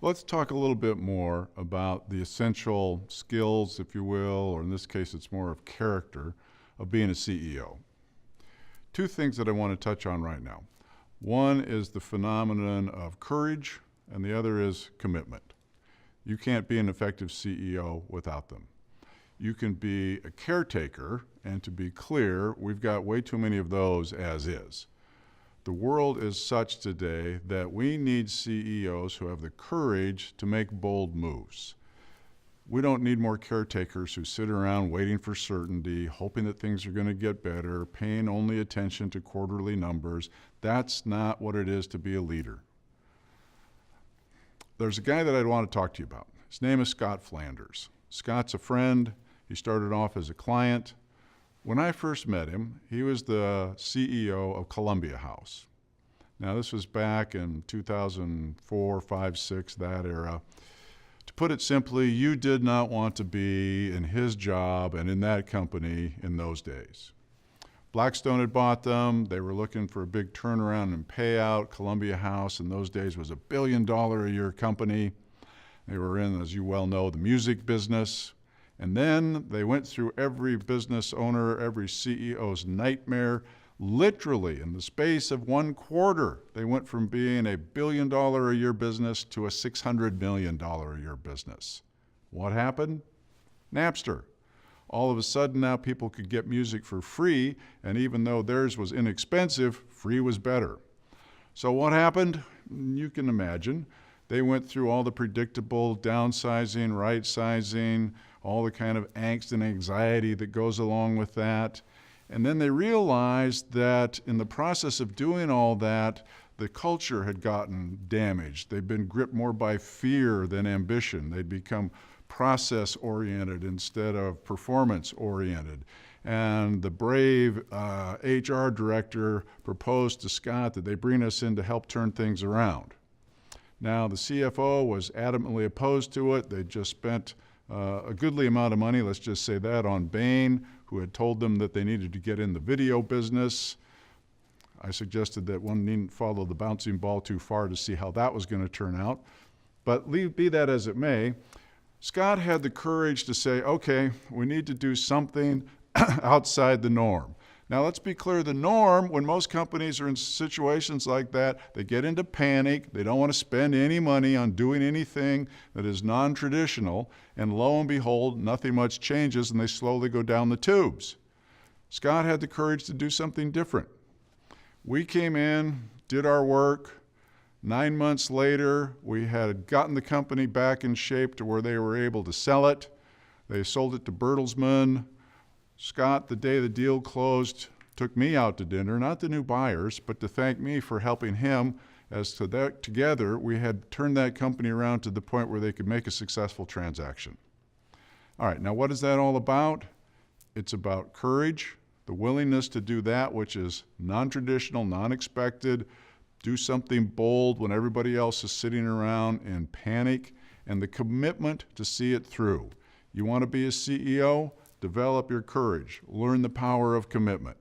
Let's talk a little bit more about the essential skills, if you will, or in this case, it's more of character of being a CEO. Two things that I want to touch on right now. One is the phenomenon of courage, and the other is commitment. You can't be an effective CEO without them. You can be a caretaker, and to be clear, we've got way too many of those as is. The world is such today that we need CEOs who have the courage to make bold moves. We don't need more caretakers who sit around waiting for certainty, hoping that things are going to get better, paying only attention to quarterly numbers. That's not what it is to be a leader. There's a guy that I'd want to talk to you about. His name is Scott Flanders. Scott's a friend. He started off as a client. When I first met him, he was the CEO of Columbia House. Now, this was back in 2004, 5, 6, that era. To put it simply, you did not want to be in his job and in that company in those days. Blackstone had bought them. They were looking for a big turnaround and payout. Columbia House in those days was $1 billion a year company. They were in, as you well know, the music business. And then they went through every business owner, every CEO's nightmare. Literally, in the space of 1 quarter, they went from being a $1 billion a year business to a $600 million a year business. What happened? Napster. All of a sudden now people could get music for free, and even though theirs was inexpensive, free was better. So what happened? You can imagine. They went through all the predictable downsizing, right-sizing, all the kind of angst and anxiety that goes along with that. And then they realized that in the process of doing all that, the culture had gotten damaged. They'd been gripped more by fear than ambition. They'd become process-oriented instead of performance-oriented. And the brave HR director proposed to Scott that they bring us in to help turn things around. Now, the CFO was adamantly opposed to it. They just spent a goodly amount of money, let's just say that, on Bain, who had told them that they needed to get in the video business. I suggested that one needn't follow the bouncing ball too far to see how that was going to turn out. But be that as it may, Scott had the courage to say, okay, we need to do something outside the norm. Now, let's be clear, the norm, when most companies are in situations like that, they get into panic, they don't want to spend any money on doing anything that is non-traditional, and lo and behold, nothing much changes and they slowly go down the tubes. Scott had the courage to do something different. We came in, did our work. 9 months later, we had gotten the company back in shape to where they were able to sell it. They sold it to Bertelsmann. Scott, the day the deal closed, took me out to dinner, not the new buyers, but to thank me for helping him, as to that together we had turned that company around to the point where they could make a successful transaction. All right, now what is that all about? It's about courage, the willingness to do that which is non-traditional, non-expected, do something bold when everybody else is sitting around in panic, and the commitment to see it through. You want to be a CEO? Develop your courage. Learn the power of commitment.